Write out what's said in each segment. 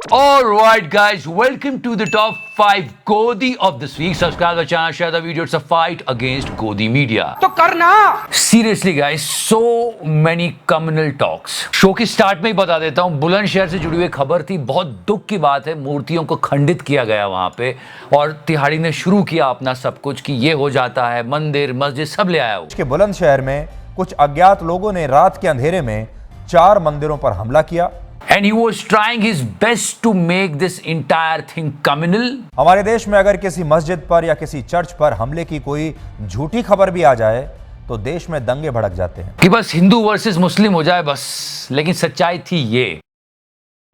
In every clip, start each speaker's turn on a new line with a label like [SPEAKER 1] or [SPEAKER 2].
[SPEAKER 1] Alright guys, welcome to the top 5 Godi of this week. Subscribe the channel, share the video. It's a fight against Godi media.
[SPEAKER 2] तो करना।
[SPEAKER 1] Seriously guys, so many communal talks. Show की start में ही बता देता हूँ, बुलंदशहर से जुड़ी हुई खबर थी। बहुत दुख की बात है, मूर्तियों को खंडित किया गया वहां पे और तिहाड़ी ने शुरू किया अपना सब कुछ कि ये हो जाता है, मंदिर मस्जिद सब ले आया।
[SPEAKER 3] के बुलंदशहर में कुछ अज्ञात लोगों ने रात के अंधेरे में 4 मंदिरों पर हमला किया।
[SPEAKER 1] And he was trying his best to make this entire thing communal.
[SPEAKER 3] हमारे देश में अगर किसी मस्जिद पर या किसी चर्च पर हमले की कोई झूठी खबर भी आ जाए तो देश में दंगे भड़क जाते हैं
[SPEAKER 1] कि बस हिंदू वर्सेस मुस्लिम हो जाए बस, लेकिन सच्चाई थी ये।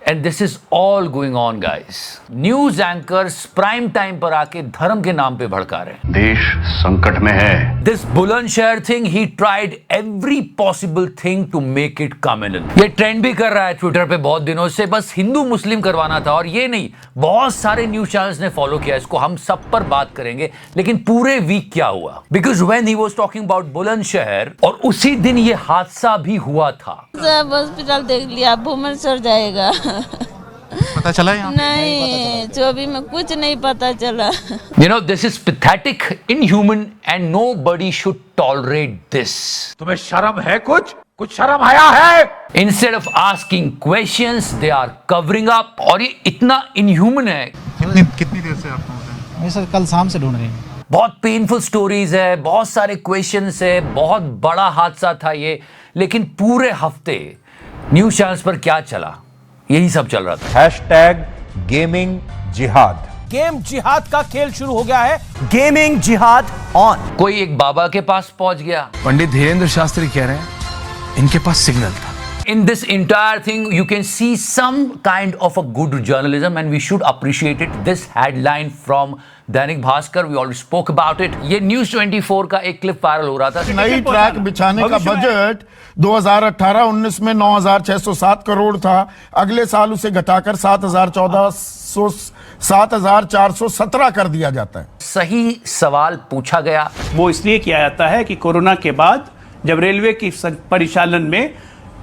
[SPEAKER 1] And this is all going on guys. News anchors prime time पर आके धर्म के नाम पे भड़का रहे हैं।
[SPEAKER 4] देश संकट में है।
[SPEAKER 1] This Bulandshahr thing, he tried every possible thing to make it communal. ये ट्रेंड भी कर रहा है ट्विटर पे बहुत दिनों से, बस हिंदू मुस्लिम करवाना था और ये नहीं, बहुत सारे न्यूज चैनल्स ने फॉलो किया इसको। हम सब पर बात करेंगे, लेकिन पूरे वीक क्या हुआ, because when he was talking about Bulandshahr और उसी दिन ये हादसा भी हुआ था।
[SPEAKER 5] सब हॉस्पिटल देख लिया, भुवनेश्वर जाएगा।
[SPEAKER 6] पता चला यहाँ
[SPEAKER 5] नहीं, 24 में कुछ नहीं पता चला।
[SPEAKER 1] You know, this is pathetic, inhuman, and nobody should tolerate this.
[SPEAKER 2] तुम्हें शर्म है? कुछ शर्म आया है?
[SPEAKER 1] Instead of asking questions, they are covering up. और ये इतना inhuman है।
[SPEAKER 6] कितनी देर से आप ढूंढ रहे हैं?
[SPEAKER 7] मैं सर कल शाम से ढूंढ रही हूँ।
[SPEAKER 1] बहुत पेनफुल स्टोरीज है, बहुत सारे क्वेश्चंस है, बहुत बड़ा हादसा था ये, लेकिन पूरे हफ्ते न्यूज चैनल्स पर क्या चला, यही सब चल रहा था।
[SPEAKER 3] #गेमिंग जिहाद।
[SPEAKER 2] गेम जिहाद का खेल शुरू हो गया है। गेमिंग जिहाद ऑन।
[SPEAKER 1] कोई एक बाबा के पास पहुंच गया।
[SPEAKER 8] पंडित धीरेन्द्र शास्त्री कह रहे हैं इनके पास सिग्नल था।
[SPEAKER 1] In this entire thing, you can see some kind of a good journalism, and we should appreciate it. This headline from Dainik Bhaskar, we already spoke about it. ये न्यूज 24 का एक क्लिप वायरल हो रहा था।
[SPEAKER 9] नई ट्रैक बिछाने का बजट 2018-19 में 9,607 करोड़ था। अगले साल उसे घटाकर 7,417 कर दिया जाता है।
[SPEAKER 1] सही सवाल पूछा गया।
[SPEAKER 10] वो इसलिए किया जाता है कि कोरोना के बाद जब रेलवे की परिचालन में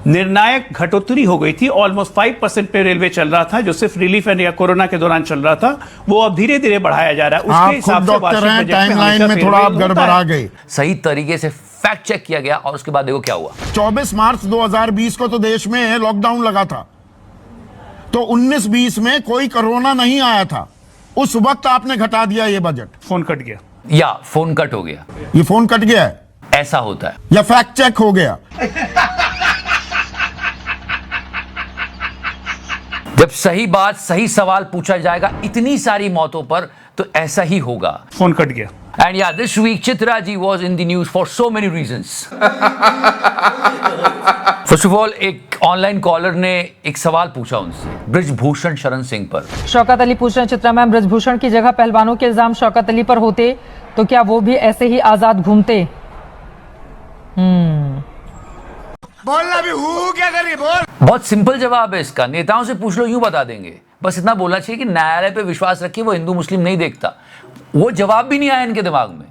[SPEAKER 10] निर्णायक घटोत्तरी हो गई थी, ऑलमोस्ट 5% पे रेलवे चल रहा था, जो सिर्फ रिलीफ एंड या कोरोना के दौरान चल रहा था, वो अब धीरे धीरे बढ़ाया जा रहा है। उसके हिसाब से
[SPEAKER 9] डॉक्टर हैं, टाइमलाइन में थोड़ा आप गड़बड़ा गए।
[SPEAKER 1] सही तरीके से फैक्ट चेक किया गया और उसके बाद देखो क्या हुआ।
[SPEAKER 9] 24 मार्च 2020 को तो देश में लॉकडाउन लगा था, तो 19-20 में कोई कोरोना नहीं आया था। उस वक्त आपने घटा दिया ये बजट।
[SPEAKER 10] फोन कट गया
[SPEAKER 1] या फोन कट हो गया।
[SPEAKER 9] ये फोन कट गया है,
[SPEAKER 1] ऐसा होता है,
[SPEAKER 9] या फैक्ट चेक हो गया।
[SPEAKER 1] जब सही बात सही सवाल पूछा जाएगा इतनी सारी मौतों पर, तो ऐसा ही होगा।
[SPEAKER 10] फोन कट गया।
[SPEAKER 1] And yeah, this week Chitra ji was in the news for so many reasons. First of all, एक ऑनलाइन कॉलर ने एक सवाल पूछा उनसे ब्रिजभूषण शरण सिंह पर।
[SPEAKER 11] शौकत अली पूछ रहे हैं, चित्रा मैम, ब्रिजभूषण की जगह पहलवानों के इल्जाम शौकत अली पर होते तो क्या वो भी ऐसे ही आजाद घूमते?
[SPEAKER 2] बोलना भी हूँ क्या करिए बोल।
[SPEAKER 1] बहुत सिंपल जवाब है इसका, नेताओं से पूछ लो यूं बता देंगे। बस इतना बोलना चाहिए कि न्यायालय पे विश्वास रखिए, वो हिंदू मुस्लिम नहीं देखता। वो जवाब भी नहीं आया इनके दिमाग में।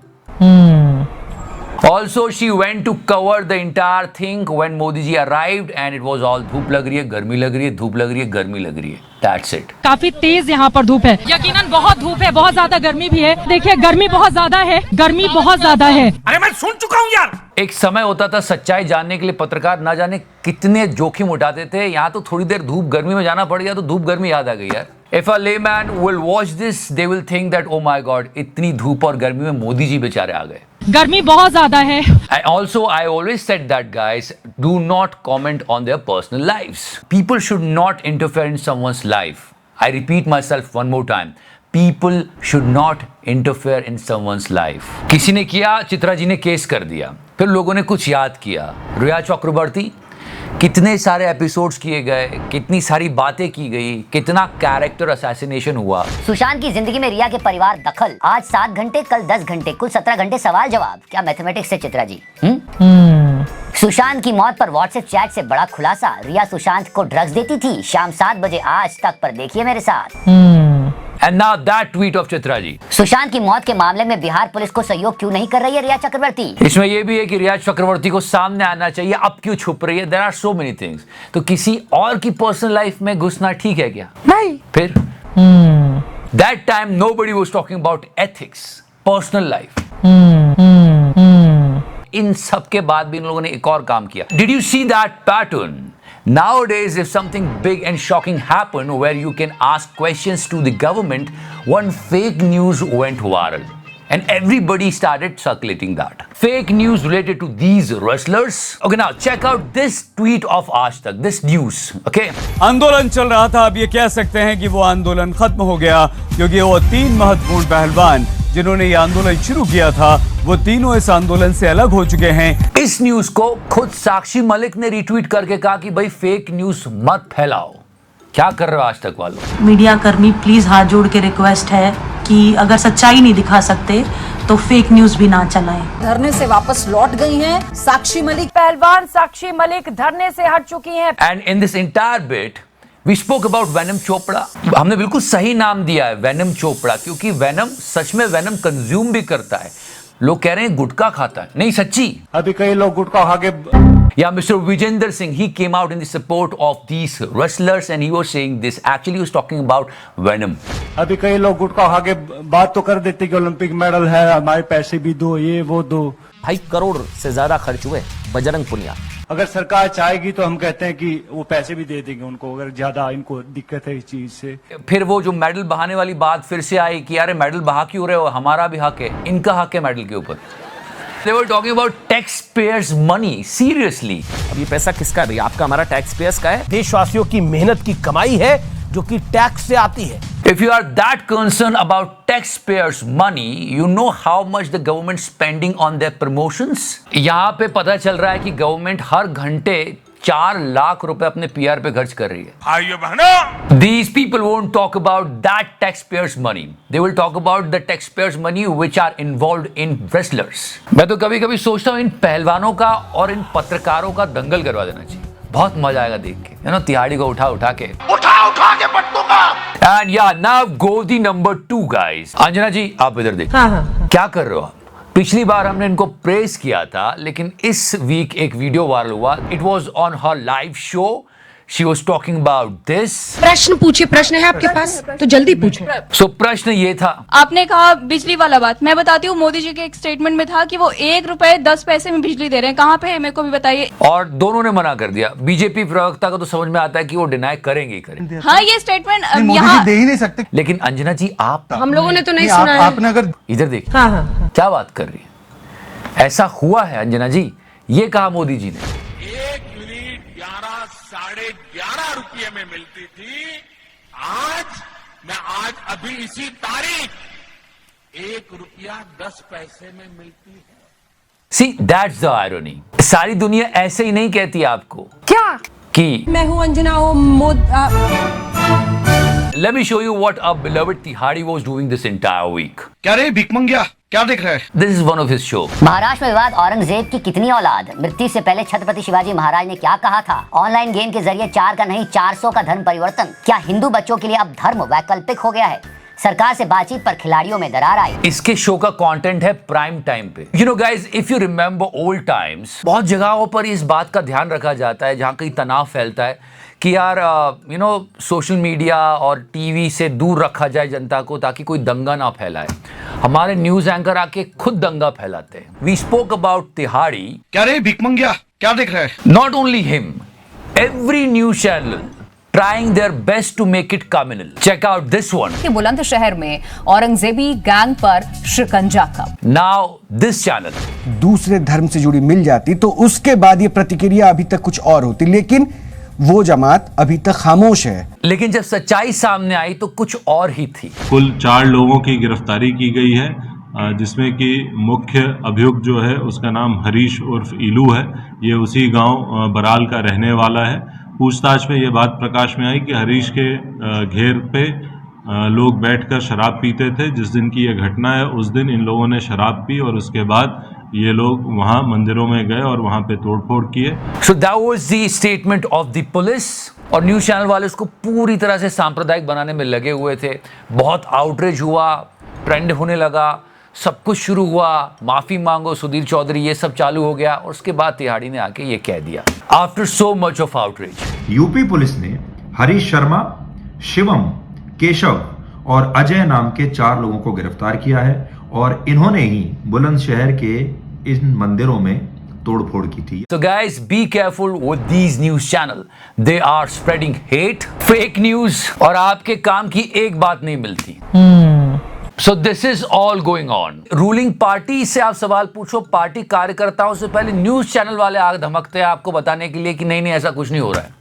[SPEAKER 1] Also, she went to cover the entire thing when Modi ji arrived, and it was all धूप लग रही है, गर्मी लग रही है, धूप लग रही है, गर्मी लग रही है। That's it.
[SPEAKER 11] काफी तेज यहाँ पर धूप है, यकीनन बहुत धूप है, बहुत ज्यादा गर्मी भी है। देखिए गर्मी बहुत ज्यादा है, गर्मी बहुत ज्यादा है।
[SPEAKER 2] अरे मैं सुन चुका हूँ यार।
[SPEAKER 1] एक समय होता था सच्चाई जानने के लिए पत्रकार ना जाने कितने जोखिम उठाते थे। यहाँ तो थोड़ी देर धूप गर्मी में जाना पड़ गया तो धूप गर्मी याद आ गई यार। If a layman will watch this, they will think that oh my God, इतनी धूप और गर्मी में मोदी जी बेचारे आ गए।
[SPEAKER 11] गर्मी बहुत ज्यादा है।
[SPEAKER 1] Also, I always said that guys, do not comment on their personal lives. People should not interfere in someone's life. I repeat myself one more time. People should not interfere in someone's life. किसी ने किया, चित्रा जी ने case कर दिया, फिर लोगों ने कुछ याद किया। रिया चक्रवर्ती, कितने सारे एपिसोड्स किए गए, कितनी सारी बातें की गई, कितना कैरेक्टर असैसिनेशन हुआ।
[SPEAKER 12] सुशांत की जिंदगी में रिया के परिवार दखल, आज 7 घंटे, कल 10 घंटे, कुल 17 घंटे सवाल जवाब। क्या मैथमेटिक्स है चित्रा जी? सुशांत की मौत पर व्हाट्सएप चैट से बड़ा खुलासा। रिया सुशांत को ड्रग्स देती थी शाम 7 बजे आज तक, पर देखिए मेरे साथ।
[SPEAKER 1] And now that tweet of Chitra ji.
[SPEAKER 12] Sushant की मौत के मामले में बिहार पुलिस को सहयोग क्यों नहीं कर रही है रिया चक्रवर्ती?
[SPEAKER 1] इसमें यह भी है कि रिया चक्रवर्ती को सामने आना चाहिए, अब क्यों छुप रही है? There are so many things. तो किसी और की पर्सनल लाइफ में घुसना ठीक है क्या? नहीं। फिर that time nobody was talking about ethics, personal life. इन सब के बाद भी इन लोगों ने एक और काम किया. Did you see that pattern? Nowadays, if something big and shocking happened where you can ask questions to the government, one fake news went viral. And everybody started circulating that. Fake news related to these wrestlers. Okay, now check out this tweet of Aaj Tak, this news. Okay.
[SPEAKER 2] आंदोलन चल रहा था, अब ये कह सकते हैं कि वो आंदोलन खत्म हो गया, क्योंकि वो 3 महत्वपूर्ण पहलवान जिन्होंने ये आंदोलन शुरू किया था, वो तीनों इस आंदोलन से अलग हो चुके हैं।
[SPEAKER 1] इस न्यूज को खुद साक्षी मलिक ने रीट्वीट करके कहा कि भाई फेक न्यूज मत फैलाओ। क्या कर रहे हो आज तक वालों?
[SPEAKER 7] मीडिया कर्मी प्लीज हाथ जोड़ के रिक्वेस्ट है कि अगर सच्चाई नहीं दिखा सकते तो फेक न्यूज भी ना चलाएं।
[SPEAKER 11] धरने से वापस लौट गई हैं साक्षी मलिक। पहलवान साक्षी मलिक धरने से हट चुकी हैं।
[SPEAKER 1] And in this entire bit we spoke about Venom Chopra. हमने बिल्कुल सही नाम दिया है वेनम चोपड़ा, क्योंकि वेनम सच में वेनम कंज्यूम भी करता है। लोग कह रहे हैं गुटखा खाता है, नहीं सच्ची।
[SPEAKER 8] अभी कई लोग गुटखा खा के
[SPEAKER 1] Yeah, Mr. Vijender Singh, he came out in the support of these wrestlers and he was saying this. Actually, he was talking about Venom.
[SPEAKER 8] अभी कई लोग गुटखा खा के बात तो कर देते कि ओलंपिक मेडल है, हमारे पैसे भी दो, ये वो दो।
[SPEAKER 2] 2.5 करोड़ से ज्यादा खर्च हुए बजरंग पुनिया।
[SPEAKER 8] अगर सरकार चाहेगी तो हम कहते हैं कि वो पैसे भी दे देंगे उनको, अगर ज्यादा इनको दिक्कत है इस चीज से।
[SPEAKER 1] फिर वो जो मेडल बहाने वाली बात फिर से आई कि यार मेडल बहा क्यों रहे हो, हमारा भी हक है, इनका हक है मेडल के ऊपर। They were talking about taxpayers' money. Seriously.
[SPEAKER 2] अब ये पैसा किसका है भैया? आपका, हमारा, टैक्स पेयर्स का है।
[SPEAKER 13] देशवासियों की मेहनत की कमाई है जो कि टैक्स से आती है।
[SPEAKER 1] If you are that concerned about taxpayers' money, you know how much the government spending on their promotions? यहाँ पे पता चल रहा है कि गवर्नमेंट हर घंटे 4 लाख रुपए अपने पीआर पे खर्च कर रही है।
[SPEAKER 8] आइए बहनों,
[SPEAKER 1] These people won't talk about that taxpayers' money. They will talk about the taxpayers' money which are involved in wrestlers. मैं तो कभी-कभी सोचता हूँ इन पहलवानों का और इन पत्रकारों का दंगल करवा देना चाहिए। बहुत मजा आएगा देख के, है ना, तिहाड़ी को उठा के पट्टों का। And yeah, now Godi number 2 guys. Anjana जी आप इधर देखिए। हाँ। क्या कर रहे हो आप? पिछली बार हमने इनको प्रेस किया था, लेकिन इस वीक एक वीडियो वायरल हुआ। It was on her live show. She was talking about this.
[SPEAKER 11] प्रश्न पूछिए, प्रश्न है आपके पास तो जल्दी पूछो।
[SPEAKER 1] सो प्रश्न ये था,
[SPEAKER 5] आपने कहा बिजली वाला बात, मैं बताती हूँ मोदी जी के एक स्टेटमेंट में था कि वो 1 रुपए 10 पैसे में बिजली दे रहे हैं, कहाँ पे है मेरे को भी बताइए।
[SPEAKER 1] और दोनों ने मना कर दिया। बीजेपी प्रवक्ता को तो समझ में आता है कि वो डिनाई करेंगे ही करेंगे।
[SPEAKER 5] हाँ, ये स्टेटमेंट
[SPEAKER 8] यहाँ दे ही नहीं सकते।
[SPEAKER 1] लेकिन अंजना जी आप,
[SPEAKER 5] हम लोगों ने तो नहीं सुना है।
[SPEAKER 8] आपने अगर
[SPEAKER 1] इधर देखिए। हाँ। क्या बात कर रही है? ऐसा हुआ है अंजना जी, ये कहा मोदी जी ने।
[SPEAKER 8] 1 मिनट 11 साढ़े 11 रुपये में मिलती थी, आज अभी इसी तारीख 1 रुपया 10 पैसे में मिलती है।
[SPEAKER 1] See, that's the irony. सारी दुनिया ऐसे ही नहीं कहती आपको
[SPEAKER 11] क्या
[SPEAKER 1] कि
[SPEAKER 11] मैं हूँ Anjana
[SPEAKER 1] Let me show you what our beloved Tihadi was doing this entire week.
[SPEAKER 8] क्या रे भीख मंगिया, क्या देख रहा है?
[SPEAKER 1] This is one of his show.
[SPEAKER 12] Maharashtra में विवाद औरंगजेब की कितनी औलाद, मृत्यु से पहले छत्रपति शिवाजी महाराज ने क्या कहा था, ऑनलाइन गेम के जरिए 4 का नहीं 400 का धर्म परिवर्तन, क्या हिंदू बच्चों के लिए अब धर्म वैकल्पिक हो गया है, सरकार से बातचीत पर खिलाड़ियों में दरार आई।
[SPEAKER 1] इसके शो का कंटेंट है प्राइम टाइम पे। You know guys, if you remember old times, बहुत जगहों पर इस बात का ध्यान रखा जाता है जहाँ कहीं तनाव फैलता है कि यार सोशल मीडिया और टीवी से दूर रखा जाए जनता को ताकि कोई दंगा ना फैलाए। हमारे न्यूज एंकर आके खुद दंगा फैलाते हैं। वी स्पोक अबाउट तिहाड़ी।
[SPEAKER 8] क्या रे भीख मंगिया, क्या देख रहा है?
[SPEAKER 1] Not only him, every news channel trying their best to make it communal. Check out this one.
[SPEAKER 11] कि बुलंदशहर में औरंगजेबी गैंग पर शिकंजा कब।
[SPEAKER 1] Now this channel.
[SPEAKER 13] दूसरे धर्म से जुड़ी मिल जाती तो उसके बाद ये प्रतिक्रिया अभी तक कुछ और होती, लेकिन वो जमात अभी तक खामोश है।
[SPEAKER 1] लेकिन जब सच्चाई सामने आई तो कुछ और ही थी।
[SPEAKER 14] कुल 4 लोगों की गिरफ्तारी की गई है, जिसमें कि मुख्य अभियुक्त जो है उसका नाम हरीश उर्फ इलू है। ये उसी गांव बराल का रहने वाला है। पूछताछ में ये बात प्रकाश में आई कि हरीश के घेर पे लोग बैठकर शराब पीते थे। जिस दिन की ये घटना है उस दिन इन लोगों ने शराब पी और उसके बाद ये लोग वहां मंदिरों में गए और वहां पे तोड़फोड़ किए।
[SPEAKER 1] So that was the statement of the police और न्यूज़ चैनल वाले उसको पूरी तरह से सांप्रदायिक बनाने में लगे हुए थे। बहुत आउटरीच हुआ, ट्रेंड होने लगा, सब कुछ शुरू हुआ, माफी मांगो सुधीर चौधरी, ये सब चालू हो गया। और उसके बाद तिहाड़ी ने आके ये कह दिया after so much of outreach.
[SPEAKER 3] UP police ने हरीश शर्मा, शिवम, केशव और अजय नाम के 4 लोगों को गिरफ्तार किया है और इन्होंने ही बुलंदशहर के इन मंदिरों में तोड़फोड़ की थी।
[SPEAKER 1] So guys, be careful with these news channel. They are spreading hate, fake news, और आपके काम की एक बात नहीं मिलती। So this is all going on. Ruling party से आप सवाल पूछो, पार्टी कार्यकर्ताओं से पहले न्यूज चैनल वाले आग धमकते हैं आपको बताने के लिए कि नहीं नहीं ऐसा कुछ नहीं हो रहा है,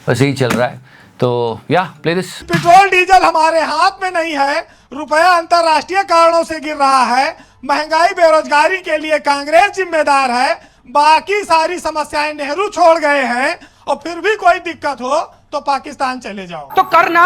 [SPEAKER 1] बस यही चल रहा है। तो या प्ले दिस।
[SPEAKER 15] पेट्रोल डीजल हमारे हाथ में नहीं है, रुपया अंतरराष्ट्रीय कारणों से गिर रहा है, महंगाई बेरोजगारी के लिए कांग्रेस जिम्मेदार है, बाकी सारी समस्याएं नेहरू छोड़ गए हैं, और फिर भी कोई दिक्कत हो तो पाकिस्तान चले जाओ।
[SPEAKER 16] तो करना